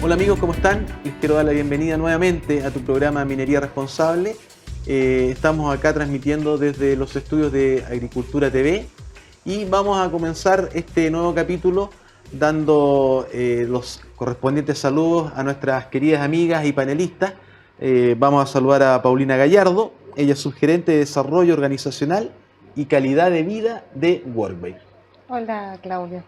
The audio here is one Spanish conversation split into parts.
Hola amigos, ¿cómo están? Les quiero dar la bienvenida nuevamente a tu programa Minería Responsable. Estamos acá transmitiendo desde los estudios de Agricultura TV y vamos a comenzar este nuevo capítulo dando los correspondientes saludos a nuestras queridas amigas y panelistas. Vamos a saludar a Paulina Gallardo, ella es subgerente de Desarrollo Organizacional y Calidad de Vida de Workbase. Hola Claudio.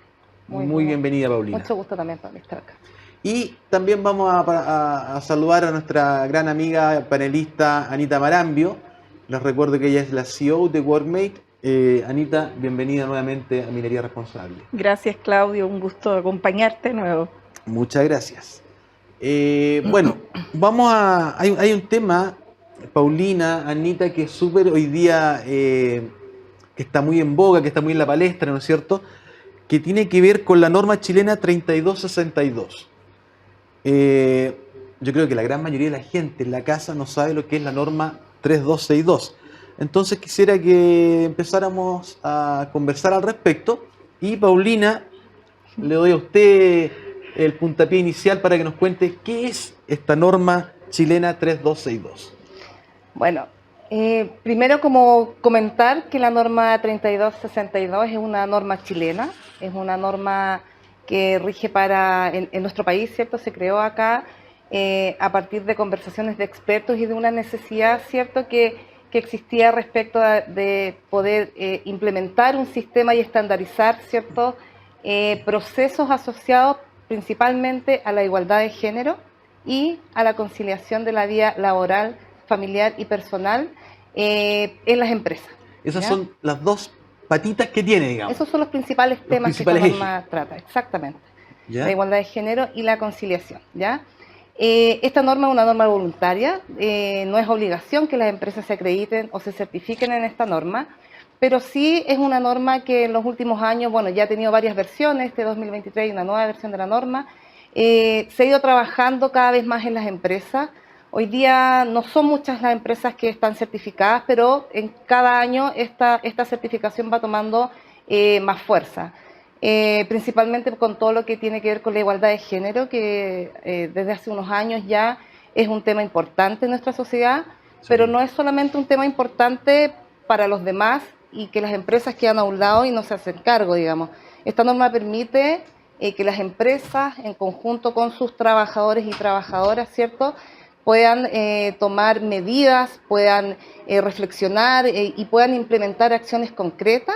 Muy bienvenida, Paulina. Mucho gusto también por estar acá. Y también vamos a saludar a nuestra gran amiga panelista Anita Marambio. Les recuerdo que ella es la CEO de Workmate. Anita, bienvenida nuevamente a Minería Responsable. Gracias Claudio, un gusto acompañarte de nuevo. Muchas gracias. Bueno, hay un tema, Paulina, Anita, que es súper hoy día, que está muy en boga, que está muy en la palestra, ¿no es cierto? Que tiene que ver con la norma chilena 3262. Yo creo que la gran mayoría de la gente en la casa no sabe lo que es la norma 3262. Entonces quisiera que empezáramos a conversar al respecto. Y Paulina, le doy a usted el puntapié inicial para que nos cuente qué es esta norma chilena 3262. Bueno, primero como comentar que la norma 3262 es una norma chilena, es una norma que rige en nuestro país, ¿cierto? Se creó acá a partir de conversaciones de expertos y de una necesidad, ¿cierto?, que existía respecto de poder implementar un sistema y estandarizar, ¿cierto?, procesos asociados principalmente a la igualdad de género y a la conciliación de la vida laboral, familiar y personal en las empresas. Esas ¿ya? son las dos patitas que tiene, digamos. Esos son los principales temas que esta norma trata, exactamente. ¿Ya? La igualdad de género y la conciliación, ¿ya? Esta norma es una norma voluntaria, no es obligación que las empresas se acrediten o se certifiquen en esta norma, pero sí es una norma que en los últimos años, bueno, ya ha tenido varias versiones, este 2023 hay una nueva versión de la norma, se ha ido trabajando cada vez más en las empresas. Hoy día no son muchas las empresas que están certificadas, pero en cada año esta certificación va tomando más fuerza, principalmente con todo lo que tiene que ver con la igualdad de género, que desde hace unos años ya es un tema importante en nuestra sociedad, sí. Pero no es solamente un tema importante para los demás y que las empresas quedan a un lado y no se hacen cargo, digamos. Esta norma permite que las empresas, en conjunto con sus trabajadores y trabajadoras, ¿cierto?, puedan tomar medidas, puedan reflexionar y puedan implementar acciones concretas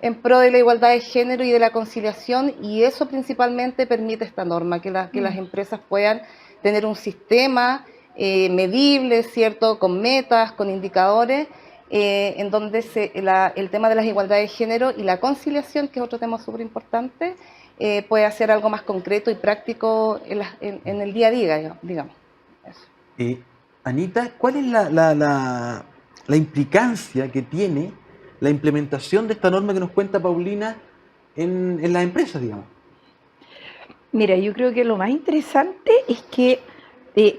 en pro de la igualdad de género y de la conciliación, y eso principalmente permite esta norma, que las empresas puedan tener un sistema medible, ¿cierto?, con metas, con indicadores, en donde el tema de las igualdades de género y la conciliación, que es otro tema súper importante, puede hacer algo más concreto y práctico en el día a día, digamos. Eso. Anita, ¿cuál es la implicancia que tiene la implementación de esta norma que nos cuenta Paulina en las empresas, digamos? Mira, yo creo que lo más interesante es que,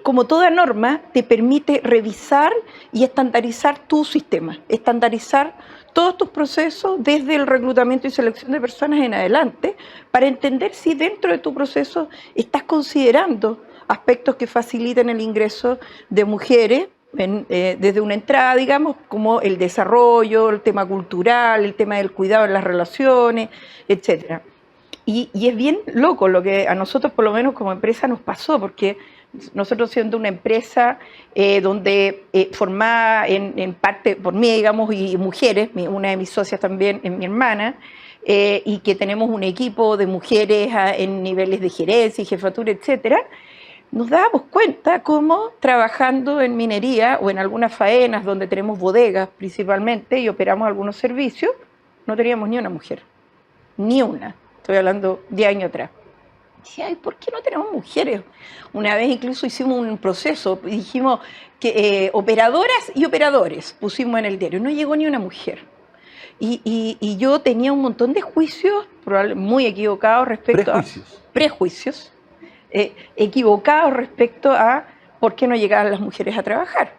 como toda norma, te permite revisar y estandarizar tu sistema, estandarizar todos tus procesos desde el reclutamiento y selección de personas en adelante, para entender si dentro de tu proceso estás considerando aspectos que faciliten el ingreso de mujeres desde una entrada, digamos, como el desarrollo, el tema cultural, el tema del cuidado en las relaciones, etcétera. Y es bien loco lo que a nosotros, por lo menos como empresa, nos pasó, porque nosotros, siendo una empresa donde formada en parte por mí, digamos, y mujeres, una de mis socias también es mi hermana, y que tenemos un equipo de mujeres en niveles de gerencia y jefatura, etcétera, nos dábamos cuenta cómo trabajando en minería o en algunas faenas donde tenemos bodegas principalmente y operamos algunos servicios, no teníamos ni una mujer, ni una. Estoy hablando 10 años atrás. Decía, ¿por qué no tenemos mujeres? Una vez incluso hicimos un proceso, dijimos que operadoras y operadores pusimos en el diario, no llegó ni una mujer. Y yo tenía un montón de juicios, muy equivocados respecto a prejuicios, equivocados respecto a por qué no llegaban las mujeres a trabajar.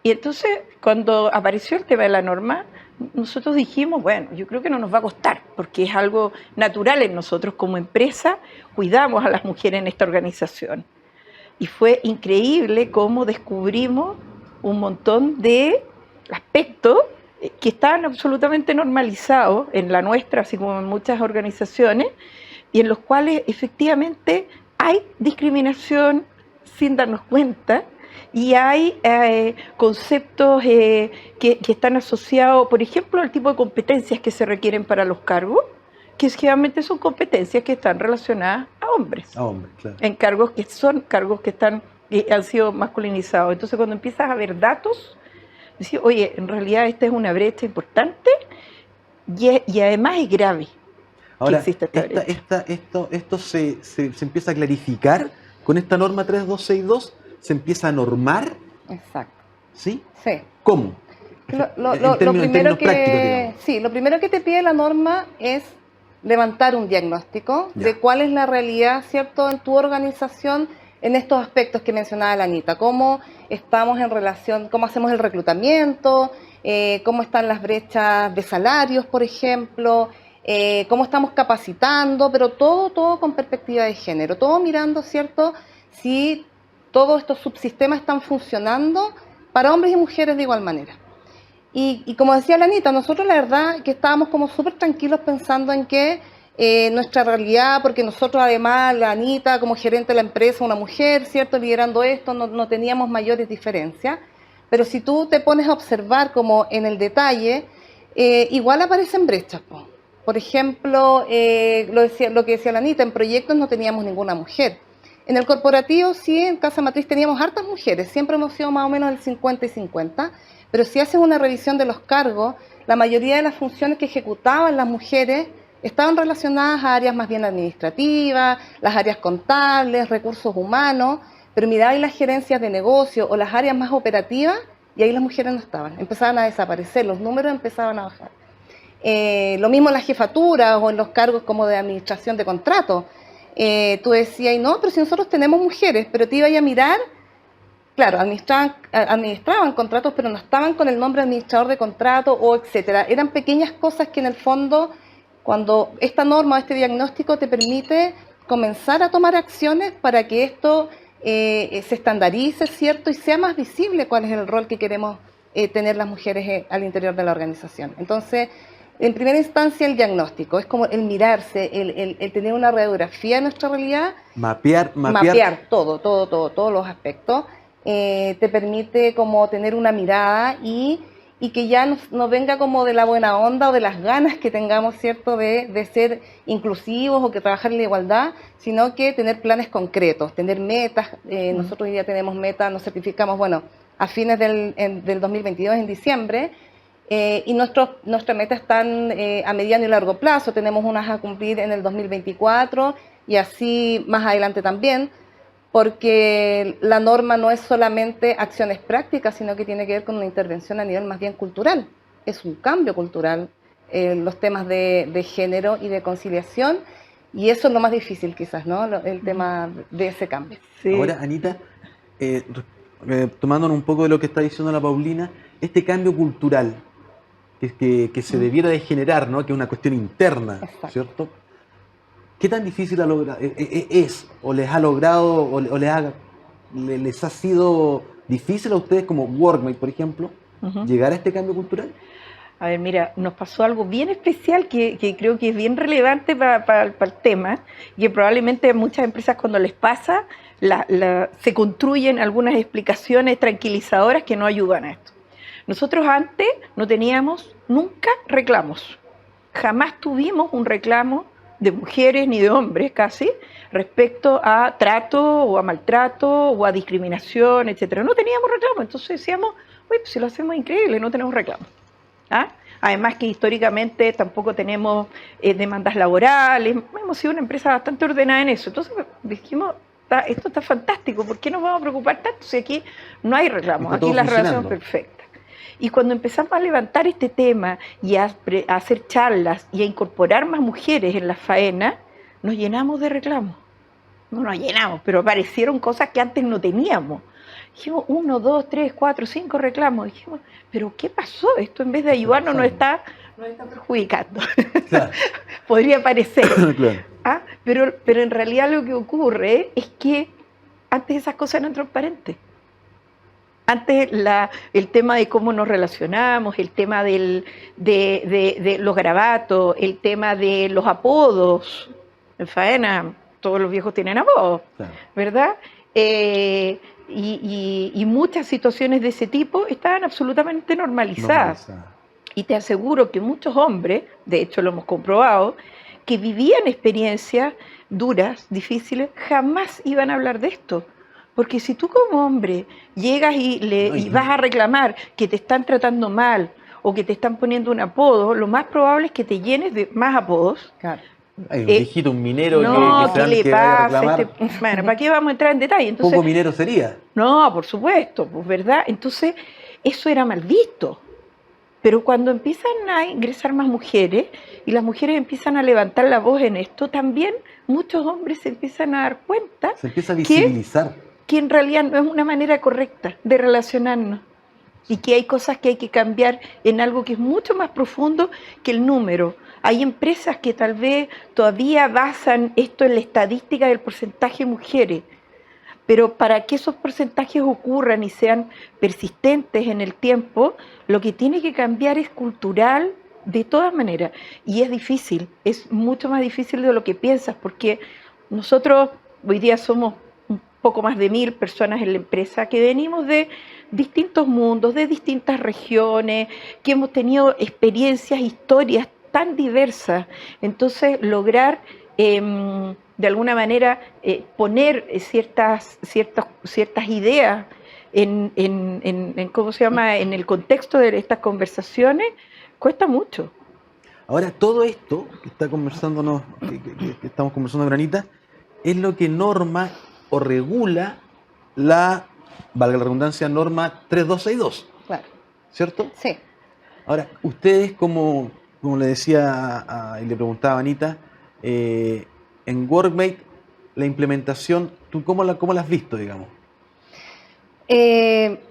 Y entonces, cuando apareció el tema de la norma, nosotros dijimos, bueno, yo creo que no nos va a costar, porque es algo natural en nosotros como empresa, cuidamos a las mujeres en esta organización. Y fue increíble cómo descubrimos un montón de aspectos que estaban absolutamente normalizados en la nuestra, así como en muchas organizaciones, y en los cuales efectivamente hay discriminación sin darnos cuenta, y hay conceptos que están asociados, por ejemplo, al tipo de competencias que se requieren para los cargos, que generalmente son competencias que están relacionadas a hombres. A hombres, claro. En cargos que han sido masculinizados. Entonces, cuando empiezas a ver datos, decís, oye, en realidad esta es una brecha importante y además es grave. Ahora, esto se empieza a clarificar con esta norma 3262, se empieza a normar. Exacto. ¿Sí? Sí. ¿Cómo? Lo primero que te pide la norma es levantar un diagnóstico de cuál es la realidad, ¿cierto?, en tu organización en estos aspectos que mencionaba la Anita. Cómo estamos en relación, cómo hacemos el reclutamiento, cómo están las brechas de salarios, por ejemplo, cómo estamos capacitando, pero todo con perspectiva de género, todo mirando, ¿cierto?, si todos estos subsistemas están funcionando para hombres y mujeres de igual manera. Y como decía la Anita, nosotros la verdad que estábamos como súper tranquilos pensando en que nuestra realidad, porque nosotros además, la Anita como gerente de la empresa, una mujer, ¿cierto?, liderando esto, no teníamos mayores diferencias, pero si tú te pones a observar como en el detalle, igual aparecen brechas, po. Por ejemplo, lo que decía la Anita, en proyectos no teníamos ninguna mujer. En el corporativo sí, en Casa Matriz teníamos hartas mujeres, siempre hemos sido más o menos el 50 y 50, pero si haces una revisión de los cargos, la mayoría de las funciones que ejecutaban las mujeres estaban relacionadas a áreas más bien administrativas, las áreas contables, recursos humanos, pero mirabais las gerencias de negocio o las áreas más operativas y ahí las mujeres no estaban, empezaban a desaparecer, los números empezaban a bajar. Lo mismo en las jefaturas o en los cargos como de administración de contratos. Tú decías, no, pero si nosotros tenemos mujeres, pero te ibas a mirar, claro, administraban contratos, pero no estaban con el nombre administrador de contrato o etcétera. Eran pequeñas cosas que en el fondo, cuando esta norma o este diagnóstico te permite comenzar a tomar acciones para que esto se estandarice, ¿cierto? Y sea más visible cuál es el rol que queremos tener las mujeres al interior de la organización. Entonces, en primera instancia, el diagnóstico, es como el mirarse, el tener una radiografía de nuestra realidad. Mapear todos los aspectos. Te permite como tener una mirada y que ya no venga como de la buena onda o de las ganas que tengamos, ¿cierto?, de ser inclusivos o que trabajar en la igualdad, sino que tener planes concretos, tener metas. Nosotros hoy día tenemos metas, nos certificamos, bueno, a fines del 2022, en diciembre, y nuestras metas están a mediano y largo plazo. Tenemos unas a cumplir en el 2024 y así más adelante también, porque la norma no es solamente acciones prácticas, sino que tiene que ver con una intervención a nivel más bien cultural. Es un cambio cultural, los temas de género y de conciliación, y eso es lo más difícil quizás, ¿no? El tema de ese cambio. Sí. Ahora, Anita, tomándonos un poco de lo que está diciendo la Paulina, este cambio cultural que se debiera de generar, ¿no?, que es una cuestión interna, exacto, ¿cierto? ¿Qué tan difícil es, o les ha logrado, o les ha sido difícil a ustedes como Workmate, por ejemplo, llegar a este cambio cultural? A ver, mira, nos pasó algo bien especial que creo que es bien relevante para el tema, y que probablemente a muchas empresas cuando les pasa, se construyen algunas explicaciones tranquilizadoras que no ayudan a esto. Nosotros antes no teníamos nunca reclamos, jamás tuvimos un reclamo de mujeres ni de hombres casi, respecto a trato o a maltrato o a discriminación, etcétera. No teníamos reclamos, entonces decíamos, uy, pues si lo hacemos increíble, no tenemos reclamos. ¿Ah? Además que históricamente tampoco tenemos demandas laborales, hemos sido una empresa bastante ordenada en eso. Entonces dijimos, esto está fantástico, ¿por qué nos vamos a preocupar tanto si aquí no hay reclamos? Aquí la relación es perfecta. Y cuando empezamos a levantar este tema y a hacer charlas y a incorporar más mujeres en la faena, nos llenamos de reclamos. No nos llenamos, pero aparecieron cosas que antes no teníamos. Dijimos 1, 2, 3, 4, 5 reclamos. Dijimos, ¿pero qué pasó? Esto en vez de ayudarnos nos está perjudicando. Claro. Podría parecer. Claro. ¿Ah? Pero en realidad lo que ocurre es que antes esas cosas eran transparentes. Antes el tema de cómo nos relacionamos, el tema de los garabatos, el tema de los apodos. En faena, todos los viejos tienen apodos, claro, ¿verdad? Y muchas situaciones de ese tipo estaban absolutamente normalizadas. Y te aseguro que muchos hombres, de hecho lo hemos comprobado, que vivían experiencias duras, difíciles, jamás iban a hablar de esto. Porque si tú como hombre llegas y vas a reclamar que te están tratando mal o que te están poniendo un apodo, lo más probable es que te llenes de más apodos. Claro. Hay un viejito, un minero no, que ¿qué le pasa? Bueno, ¿para qué vamos a entrar en detalle? Entonces, poco minero sería. No, por supuesto, pues, ¿verdad? Entonces, eso era mal visto. Pero cuando empiezan a ingresar más mujeres y las mujeres empiezan a levantar la voz en esto, también muchos hombres se empiezan a dar cuenta. Se empieza a visibilizar. Que en realidad no es una manera correcta de relacionarnos y que hay cosas que hay que cambiar en algo que es mucho más profundo que el número. Hay empresas que tal vez todavía basan esto en la estadística del porcentaje de mujeres, pero para que esos porcentajes ocurran y sean persistentes en el tiempo, lo que tiene que cambiar es cultural de todas maneras. Y es difícil, es mucho más difícil de lo que piensas, porque nosotros hoy día somos poco más de 1000 personas en la empresa que venimos de distintos mundos, de distintas regiones, que hemos tenido experiencias, historias tan diversas. Entonces, lograr de alguna manera poner ciertas ideas ¿cómo se llama? En el contexto de estas conversaciones, cuesta mucho. Ahora, todo esto que está conversándonos, que estamos conversando con Anita, es lo que norma o regula la, valga la redundancia, norma 3262. Claro. ¿Cierto? Sí. Ahora, ustedes, como le decía y le preguntaba a Anita, en Workmate, la implementación, ¿tú cómo la has visto, digamos?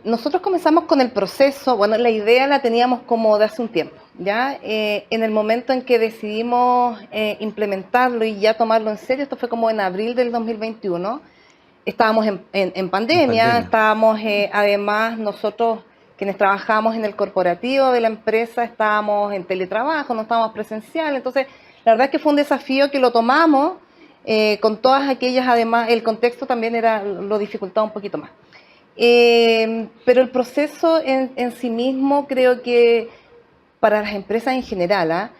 Nosotros comenzamos con el proceso, bueno, la idea la teníamos como de hace un tiempo, ¿ya? En el momento en que decidimos implementarlo y ya tomarlo en serio, esto fue como en abril del 2021, estábamos en pandemia, estábamos además nosotros quienes trabajábamos en el corporativo de la empresa, estábamos en teletrabajo, no estábamos presencial, entonces la verdad es que fue un desafío que lo tomamos con todas aquellas, además el contexto también lo dificultaba un poquito más. Pero el proceso en sí mismo creo que para las empresas en general,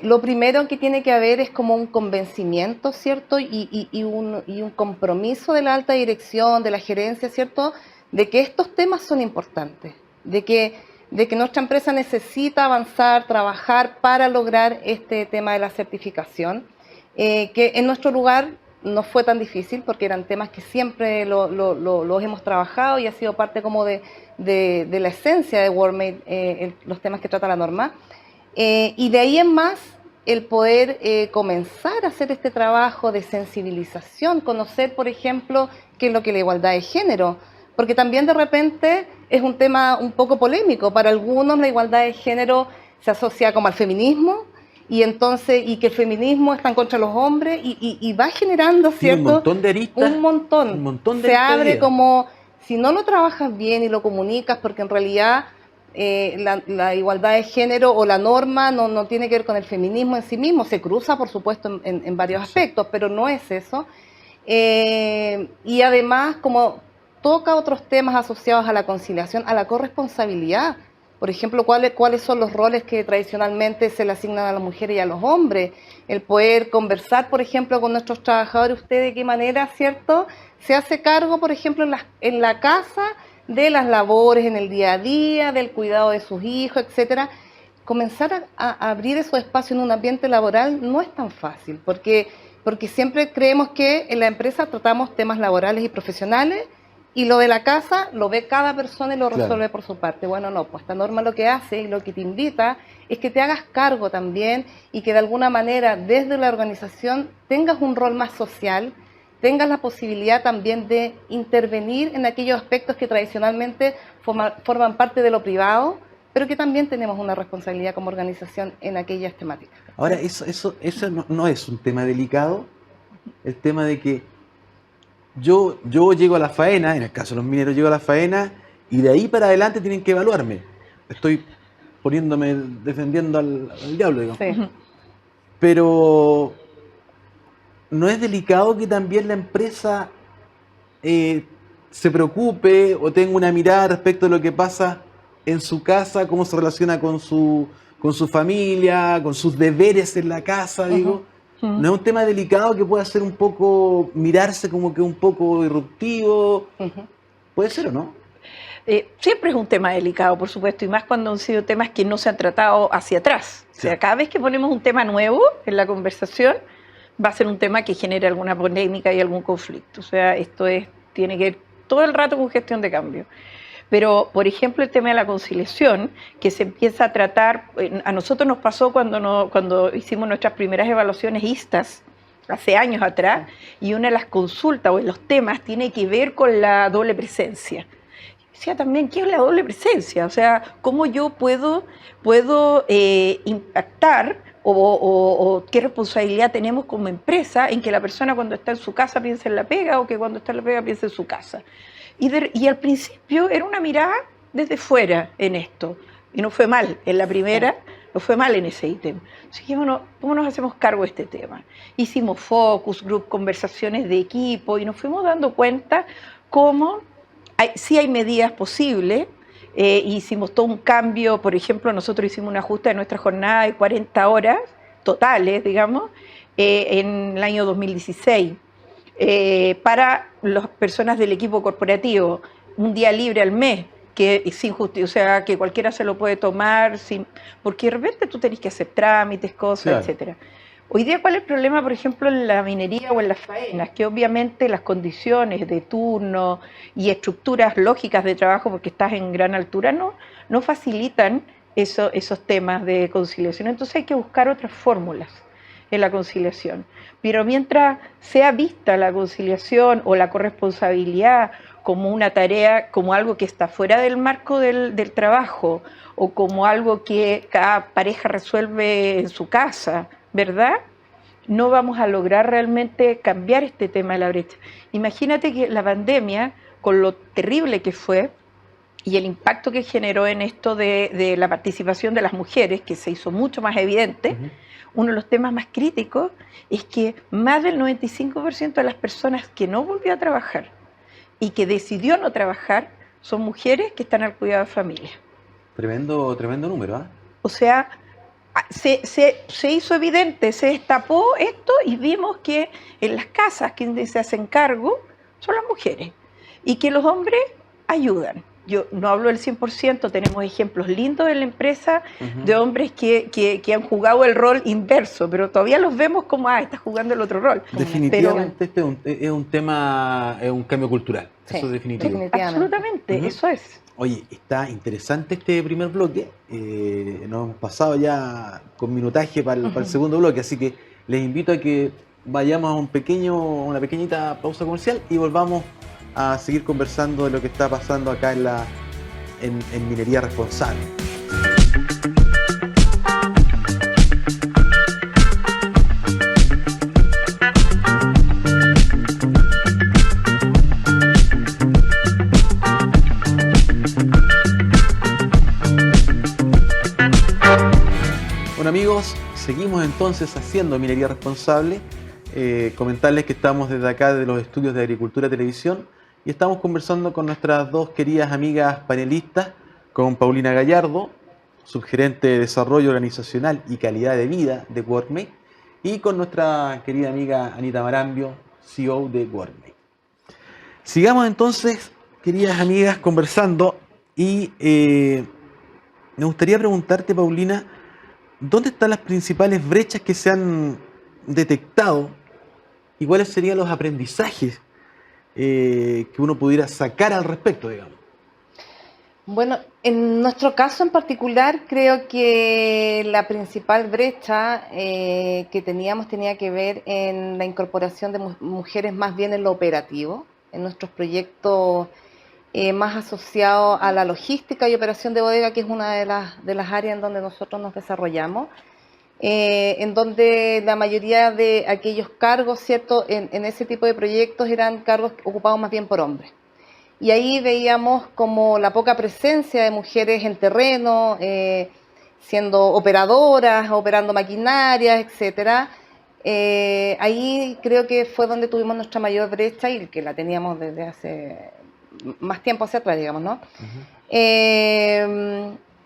lo primero que tiene que haber es como un convencimiento, ¿cierto? Y un compromiso de la alta dirección, de la gerencia, ¿cierto? De que estos temas son importantes, de que nuestra empresa necesita avanzar, trabajar para lograr este tema de la certificación, que en nuestro lugar no fue tan difícil porque eran temas que siempre los hemos trabajado y ha sido parte como de la esencia de Workmate, los temas que trata la norma. Y de ahí en más, el poder comenzar a hacer este trabajo de sensibilización, conocer, por ejemplo, qué es lo que es la igualdad de género, porque también de repente es un tema un poco polémico. Para algunos la igualdad de género se asocia como al feminismo, y que el feminismo está en contra de los hombres y va generando, ¿cierto? Un montón de aristas. Un montón de se abre como, si no lo trabajas bien y lo comunicas, porque en realidad la igualdad de género o la norma no tiene que ver con el feminismo en sí mismo, se cruza por supuesto en varios aspectos, pero no es eso. Y además como toca otros temas asociados a la conciliación, a la corresponsabilidad. Por ejemplo, ¿cuáles son los roles que tradicionalmente se le asignan a las mujeres y a los hombres? El poder conversar, por ejemplo, con nuestros trabajadores, usted de qué manera, ¿cierto?, se hace cargo, por ejemplo, en la casa de las labores en el día a día, del cuidado de sus hijos, etcétera. Comenzar a abrir esos espacios en un ambiente laboral no es tan fácil, porque siempre creemos que en la empresa tratamos temas laborales y profesionales, y lo de la casa lo ve cada persona y lo resuelve por su parte. Bueno, no, pues esta norma lo que hace y lo que te invita es que te hagas cargo también y que de alguna manera desde la organización tengas un rol más social, tengas la posibilidad también de intervenir en aquellos aspectos que tradicionalmente forman parte de lo privado, pero que también tenemos una responsabilidad como organización en aquellas temáticas. Ahora, eso no es un tema delicado, el tema de que yo llego a la faena, en el caso de los mineros llego a la faena, y de ahí para adelante tienen que evaluarme. Estoy defendiendo al diablo, digamos. Sí. Pero ¿no es delicado que también la empresa se preocupe o tenga una mirada respecto a lo que pasa en su casa, cómo se relaciona con su familia, con sus deberes en la casa, digo? ¿No es un tema delicado que pueda ser un poco, mirarse como que un poco disruptivo? ¿Puede ser o no? Siempre es un tema delicado, por supuesto, y más cuando han sido temas que no se han tratado hacia atrás. Sí. O sea, cada vez que ponemos un tema nuevo en la conversación, va a ser un tema que genere alguna polémica y algún conflicto. O sea, tiene que ver todo el rato con gestión de cambio. Pero, por ejemplo, el tema de la conciliación, que se empieza a tratar, a nosotros nos pasó cuando hicimos nuestras primeras evaluaciones ISTAS, hace años atrás, y una de las consultas o los temas tiene que ver con la doble presencia. Decía también, ¿qué es la doble presencia? O sea, ¿cómo yo puedo impactar o qué responsabilidad tenemos como empresa en que la persona cuando está en su casa piense en la pega o que cuando está en la pega piense en su casa? Y al principio era una mirada desde fuera en esto, y no fue mal, en la primera no fue mal en ese ítem. Así que, bueno, ¿cómo nos hacemos cargo de este tema? Hicimos focus group, conversaciones de equipo, y nos fuimos dando cuenta cómo sí hay medidas posibles. Hicimos todo un cambio, por ejemplo, nosotros hicimos un ajuste de nuestra jornada de 40 horas totales, digamos, en el año 2016. Para las personas del equipo corporativo, un día libre al mes, que sin justicia, o sea, que cualquiera se lo puede tomar, porque de repente tú tenés que hacer trámites, cosas, claro, etcétera. Hoy día, ¿cuál es el problema, por ejemplo, en la minería o en las faenas? Que obviamente las condiciones de turno y estructuras lógicas de trabajo, porque estás en gran altura, no facilitan esos temas de conciliación. Entonces hay que buscar otras fórmulas en la conciliación. Pero mientras sea vista la conciliación o la corresponsabilidad como una tarea, como algo que está fuera del marco del trabajo, o como algo que cada pareja resuelve en su casa, ¿verdad? No vamos a lograr realmente cambiar este tema de la brecha. Imagínate que la pandemia, con lo terrible que fue y el impacto que generó en esto de la participación de las mujeres, que se hizo mucho más evidente, uno de los temas más críticos es que más del 95% de las personas que no volvió a trabajar y que decidió no trabajar son mujeres que están al cuidado de familia. Tremendo número, ¿ah? O sea, se hizo evidente, se destapó esto y vimos que en las casas quienes se hacen cargo son las mujeres y que los hombres ayudan. Yo no hablo del 100%, tenemos ejemplos lindos en la empresa de hombres que han jugado el rol inverso, pero todavía los vemos como, está jugando el otro rol. Definitivamente pero, es un tema, es un cambio cultural, sí, eso es definitivo. Absolutamente, eso es. Oye, está interesante este primer bloque, nos hemos pasado ya con minutaje para el segundo bloque, así que les invito a que vayamos a una pequeñita pausa comercial y volvamos a seguir conversando de lo que está pasando acá en Minería Responsable. Bueno amigos, seguimos entonces haciendo Minería Responsable. Comentarles que estamos desde acá, de los estudios de Agricultura Televisión, y estamos conversando con nuestras dos queridas amigas panelistas, con Paulina Gallardo, subgerente de Desarrollo Organizacional y Calidad de Vida de WorkMate, y con nuestra querida amiga Anita Marambio, CEO de WorkMate. Sigamos entonces, queridas amigas, conversando, y me gustaría preguntarte, Paulina, ¿dónde están las principales brechas que se han detectado y cuáles serían los aprendizajes que uno pudiera sacar al respecto, digamos? Bueno, en nuestro caso en particular, creo que la principal brecha que teníamos tenía que ver en la incorporación de mujeres más bien en lo operativo, en nuestros proyectos más asociados a la logística y operación de bodega, que es una de las áreas en donde nosotros nos desarrollamos. en donde la mayoría de aquellos cargos, ¿cierto?, en ese tipo de proyectos eran cargos ocupados más bien por hombres. Y ahí veíamos como la poca presencia de mujeres en terreno, siendo operadoras, operando maquinarias, etcétera. Ahí creo que fue donde tuvimos nuestra mayor brecha y que la teníamos desde hace más tiempo hacia atrás, digamos, ¿no?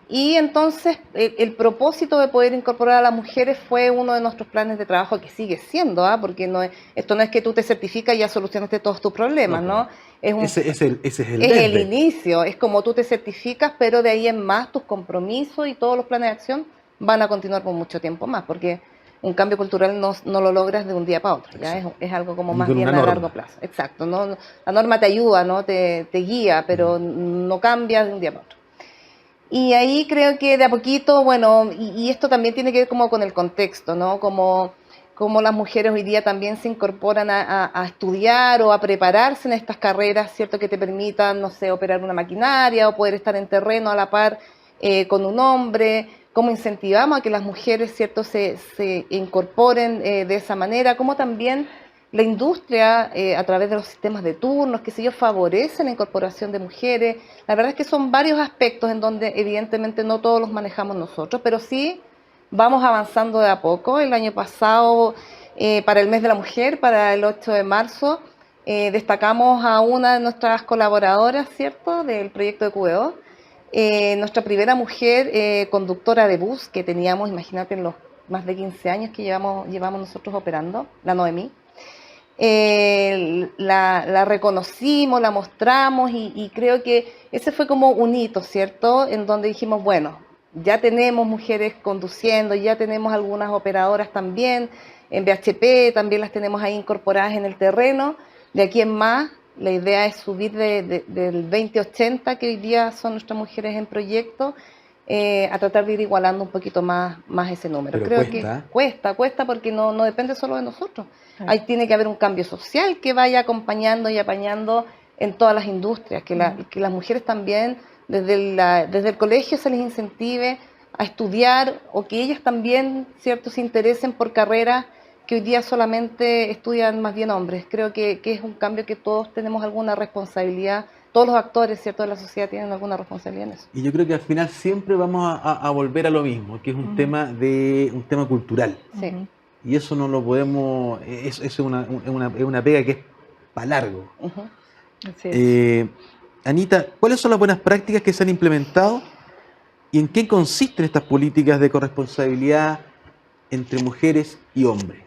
Y entonces el propósito de poder incorporar a las mujeres fue uno de nuestros planes de trabajo, que sigue siendo, porque esto no es que tú te certificas y ya solucionaste todos tus problemas, ¿no? Ese es el inicio, es como tú te certificas, pero de ahí en más tus compromisos y todos los planes de acción van a continuar por mucho tiempo más, porque un cambio cultural no lo logras de un día para otro, ¿ya? Es algo como más bien a largo plazo. Exacto, ¿no? La norma te ayuda, ¿no? Te guía, pero no cambia de un día para otro. Y ahí creo que de a poquito, bueno, y esto también tiene que ver como con el contexto, ¿no? Como las mujeres hoy día también se incorporan a estudiar o a prepararse en estas carreras, ¿cierto? Que te permitan, no sé, operar una maquinaria o poder estar en terreno a la par con un hombre. Cómo incentivamos a que las mujeres, ¿cierto?, se incorporen de esa manera, como también la industria, a través de los sistemas de turnos, qué sé yo, favorece la incorporación de mujeres. La verdad es que son varios aspectos en donde evidentemente no todos los manejamos nosotros, pero sí vamos avanzando de a poco. El año pasado, para el mes de la mujer, para el 8 de marzo, destacamos a una de nuestras colaboradoras, ¿cierto?, del proyecto de QEO, nuestra primera mujer conductora de bus que teníamos, imagínate, en los más de 15 años que llevamos nosotros operando, la Noemí. La reconocimos, la mostramos y creo que ese fue como un hito, ¿cierto?, en donde dijimos, bueno, ya tenemos mujeres conduciendo, ya tenemos algunas operadoras también, en BHP también las tenemos ahí incorporadas en el terreno. De aquí en más, la idea es subir del 20-80, que hoy día son nuestras mujeres en proyecto, a tratar de ir igualando un poquito más ese número. Pero creo que cuesta porque no depende solo de nosotros. Ahí tiene que haber un cambio social que vaya acompañando y apañando en todas las industrias, que las mujeres también desde el colegio se les incentive a estudiar, o que ellas también, ¿cierto?, se interesen por carreras que hoy día solamente estudian más bien hombres. Creo que es un cambio que todos tenemos alguna responsabilidad, todos los actores, ¿cierto?, de la sociedad tienen alguna responsabilidad en eso. Y yo creo que al final siempre vamos a volver a lo mismo, que es un tema cultural. Sí. Y eso no lo podemos, es una pega que es para largo. Así es. Anita, ¿cuáles son las buenas prácticas que se han implementado y en qué consisten estas políticas de corresponsabilidad entre mujeres y hombres?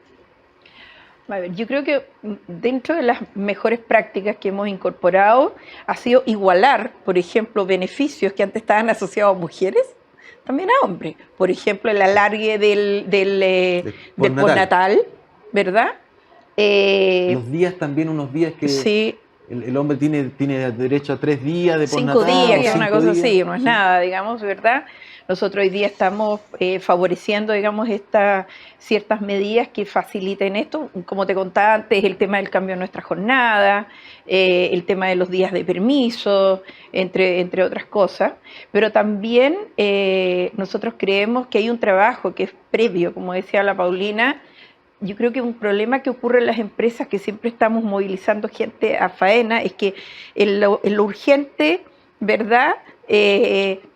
A ver, yo creo que dentro de las mejores prácticas que hemos incorporado ha sido igualar, por ejemplo, beneficios que antes estaban asociados a mujeres, también a hombres. Por ejemplo, el alargue del postnatal, ¿verdad? Los días también, unos días que sí, el hombre tiene derecho a 3 días de postnatal. 5 días, que es una cosa días, así, no es nada, digamos, ¿verdad? Nosotros hoy día estamos favoreciendo, digamos, estas ciertas medidas que faciliten esto. Como te contaba antes, el tema del cambio de nuestra jornada, el tema de los días de permiso, entre otras cosas. Pero también nosotros creemos que hay un trabajo que es previo, como decía la Paulina. Yo creo que un problema que ocurre en las empresas, que siempre estamos movilizando gente a faena, es que en lo urgente, ¿verdad?,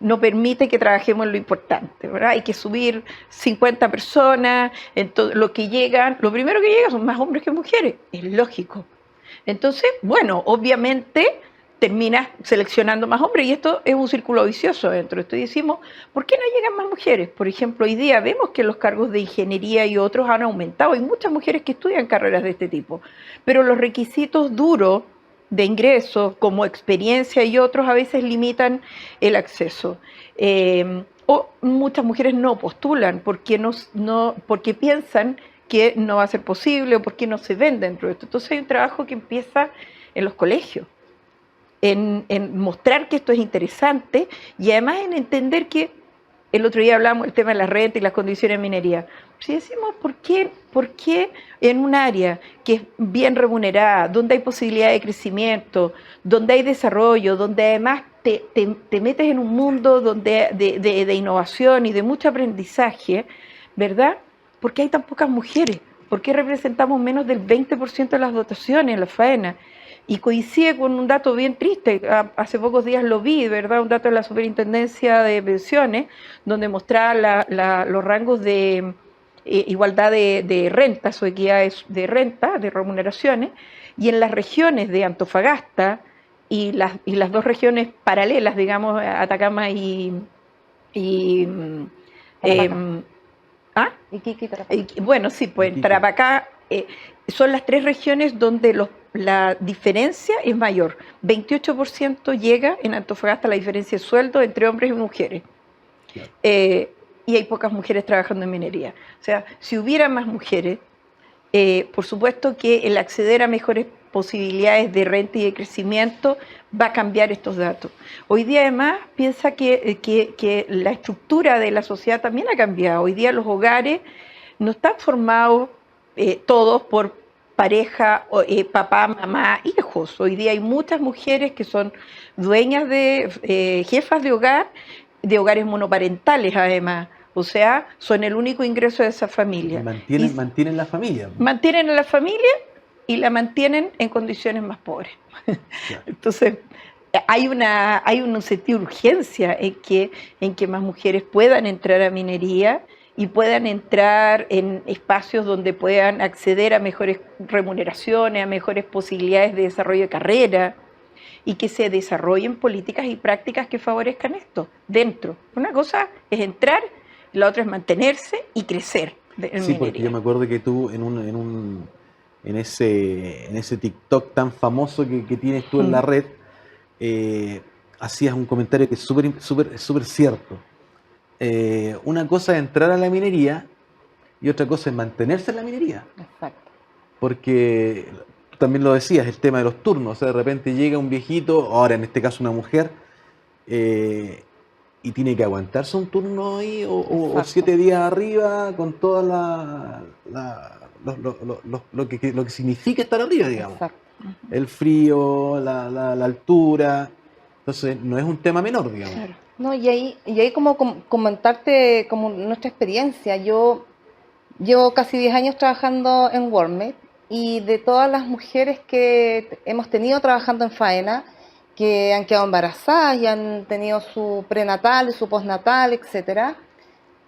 no permite que trabajemos en lo importante, ¿verdad? Hay que subir 50 personas, entonces lo primero que llega son más hombres que mujeres, es lógico. Entonces, bueno, obviamente terminas seleccionando más hombres y esto es un círculo vicioso dentro de esto. Y decimos, ¿por qué no llegan más mujeres? Por ejemplo, hoy día vemos que los cargos de ingeniería y otros han aumentado. Hay muchas mujeres que estudian carreras de este tipo, pero los requisitos duros de ingresos, como experiencia y otros, a veces limitan el acceso. O muchas mujeres no postulan porque porque piensan que no va a ser posible o porque no se ven dentro de esto. Entonces hay un trabajo que empieza en los colegios, en mostrar que esto es interesante y además en entender que el otro día hablamos del tema de la renta y las condiciones de minería. Si decimos, ¿por qué en un área que es bien remunerada, donde hay posibilidad de crecimiento, donde hay desarrollo, donde además te metes en un mundo de innovación y de mucho aprendizaje, ¿verdad? ¿Por qué hay tan pocas mujeres? ¿Por qué representamos menos del 20% de las dotaciones en la faena? Y coincide con un dato bien triste, hace pocos días lo vi, ¿verdad? Un dato de la Superintendencia de Pensiones, donde mostraba los rangos de igualdad de rentas o equidades de renta, de remuneraciones, y en las regiones de Antofagasta y las dos regiones paralelas, digamos, Atacama y Iquique y Tarapacá. bueno, sí, pues Tarapacá son las tres regiones donde la diferencia es mayor. 28% llega en Antofagasta la diferencia de sueldo entre hombres y mujeres. Claro. Y hay pocas mujeres trabajando en minería. O sea, si hubiera más mujeres, por supuesto que el acceder a mejores posibilidades de renta y de crecimiento va a cambiar estos datos. Hoy día además piensa que la estructura de la sociedad también ha cambiado. Hoy día los hogares no están formados todos por pareja, papá, mamá, hijos. Hoy día hay muchas mujeres que son dueñas de jefas de hogares monoparentales además. O sea, son el único ingreso de esa familia. Mantienen la familia. Mantienen a la familia y la mantienen en condiciones más pobres. Claro. Entonces, hay un sentido de urgencia en que más mujeres puedan entrar a minería y puedan entrar en espacios donde puedan acceder a mejores remuneraciones, a mejores posibilidades de desarrollo de carrera y que se desarrollen políticas y prácticas que favorezcan esto dentro. Una cosa es entrar, la otra es mantenerse y crecer en minería. Porque yo me acuerdo que tú en ese TikTok tan famoso que tienes tú en la red, hacías un comentario que es súper cierto. Una cosa es entrar a la minería y otra cosa es mantenerse en la minería. Exacto. Porque tú también lo decías, el tema de los turnos. O sea, de repente llega un viejito, ahora en este caso una mujer, y tiene que aguantarse un turno ahí o 7 días arriba con toda lo que significa estar arriba, digamos. Exacto. El frío, la altura. Entonces, no es un tema menor, digamos. Claro. No, y ahí como comentarte como nuestra experiencia. Yo llevo casi 10 años trabajando en Wormed y de todas las mujeres que hemos tenido trabajando en faena, que han quedado embarazadas y han tenido su prenatal y su postnatal, etcétera,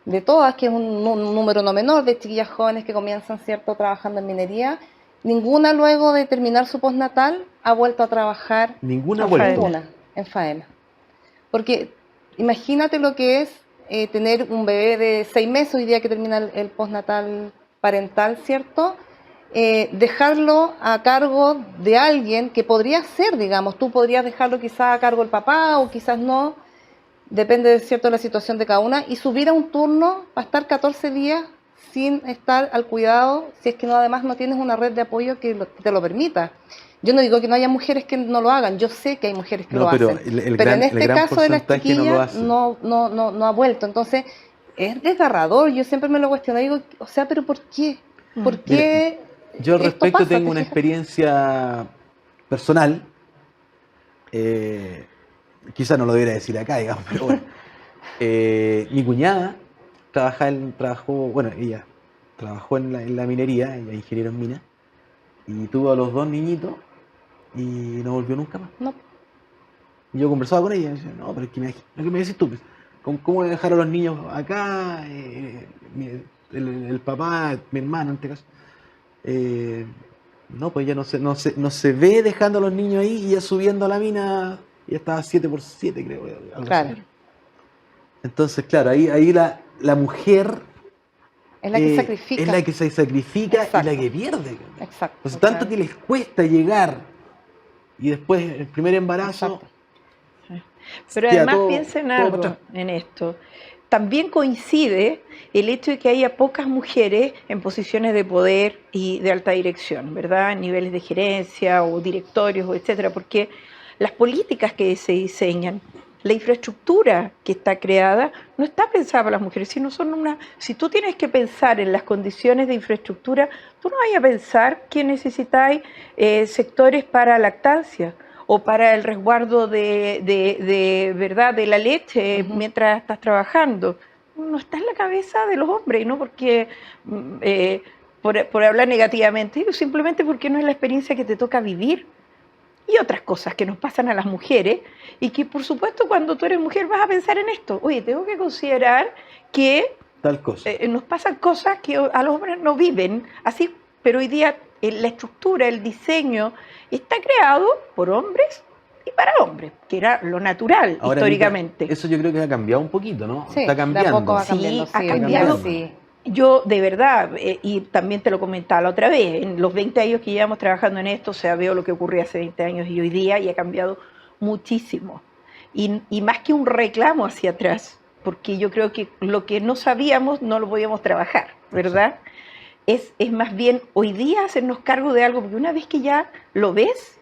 de todas, que es un número no menor de chiquillas jóvenes que comienzan, ¿cierto?, trabajando en minería, ninguna luego de terminar su postnatal ha vuelto a trabajar en faena. Porque imagínate lo que es tener un bebé de 6 meses, hoy día que termina el postnatal parental, ¿cierto?, dejarlo a cargo de alguien que podría ser, digamos, tú podrías dejarlo quizás a cargo del papá o quizás no, depende, ¿cierto?, de la situación de cada una, y subir a un turno para estar 14 días sin estar al cuidado, si es que no, además no tienes una red de apoyo que te lo permita. Yo no digo que no haya mujeres que no lo hagan, yo sé que hay mujeres que lo hacen, pero en este caso de las chiquillas no ha vuelto. Entonces es desgarrador, yo siempre me lo cuestiono, digo, o sea, pero ¿por qué? ¿Por qué? Mira, yo al respecto tengo una experiencia personal, quizás no lo debería decir acá, digamos, pero bueno. Mi cuñada ella trabajó en la minería, ella es ingeniero en mina, y tuvo a los 2 niñitos y no volvió nunca más. No. Y yo conversaba con ella y decía, no, pero es que lo que me decís tú, ¿cómo voy a dejar a los niños acá? El papá, mi hermano en este caso. No, pues ya no se ve dejando a los niños ahí y ya subiendo a la mina, ya estaba 7x7, creo. Claro. Así. Entonces, claro, ahí la mujer es la que sacrifica. Es la que se sacrifica. Exacto. Y la que pierde. Exacto. Entonces, tanto que les cuesta llegar y después el primer embarazo. Exacto. Pero además piensen algo en esto. También coincide el hecho de que haya pocas mujeres en posiciones de poder y de alta dirección, ¿verdad? En niveles de gerencia o directorios, etcétera, porque las políticas que se diseñan, la infraestructura que está creada, no está pensada para las mujeres, sino si tú tienes que pensar en las condiciones de infraestructura, tú no vayas a pensar que necesitáis sectores para lactancia o para el resguardo de la leche mientras estás trabajando. no está en la cabeza de los hombres, no porque por hablar negativamente, simplemente porque no es la experiencia que te toca vivir. Y otras cosas que nos pasan a las mujeres y que por supuesto cuando tú eres mujer vas a pensar en esto. Oye, tengo que considerar que tal cosa. Nos pasan cosas que a los hombres no viven así, pero hoy día la estructura, el diseño está creado por hombres y para hombres, que era lo natural. Ahora, históricamente. Eso yo creo que ha cambiado un poquito, ¿no? Sí, está cambiando. De a poco va cambiando. Sí, ha cambiado. Sí. Yo, de verdad, y también te lo comentaba la otra vez, en los 20 años que llevamos trabajando en esto, o sea, veo lo que ocurría hace 20 años y hoy día, y ha cambiado muchísimo. Y más que un reclamo hacia atrás, porque yo creo que lo que no sabíamos no lo podíamos trabajar, ¿verdad? Es más bien hoy día hacernos cargo de algo, porque una vez que ya lo ves,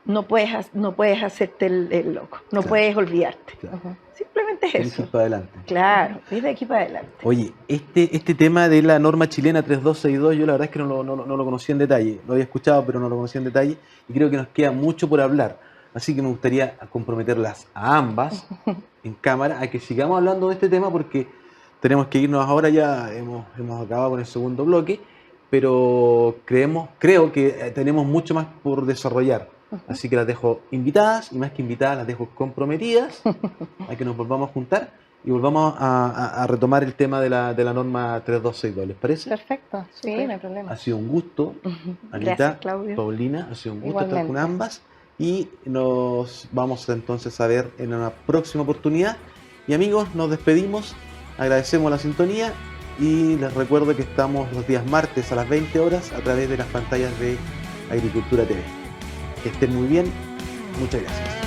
no puedes hacerte el loco, no puedes olvidarte. Claro. Simplemente es eso. Ir para adelante. Claro, es de aquí para adelante. Oye, este tema de la norma chilena 3262, yo la verdad es que no lo conocía en detalle. Lo había escuchado, pero no lo conocía en detalle. Y creo que nos queda mucho por hablar. Así que me gustaría comprometerlas a ambas en cámara a que sigamos hablando de este tema porque tenemos que irnos ahora, ya hemos acabado con el segundo bloque, pero creo que tenemos mucho más por desarrollar. Así que las dejo invitadas, y más que invitadas las dejo comprometidas a que nos volvamos a juntar y volvamos a retomar el tema de la norma 3262. ¿Les parece? Perfecto, sí, no hay problema. Ha sido un gusto, Anita, Gracias, Claudio. Paulina, ha sido un gusto Igualmente. estar con ambas y nos vamos entonces a ver en una próxima oportunidad. Y amigos, nos despedimos, agradecemos la sintonía y les recuerdo que estamos los días martes a las 20 horas a través de las pantallas de Agricultura TV. Que estén muy bien. Muchas gracias.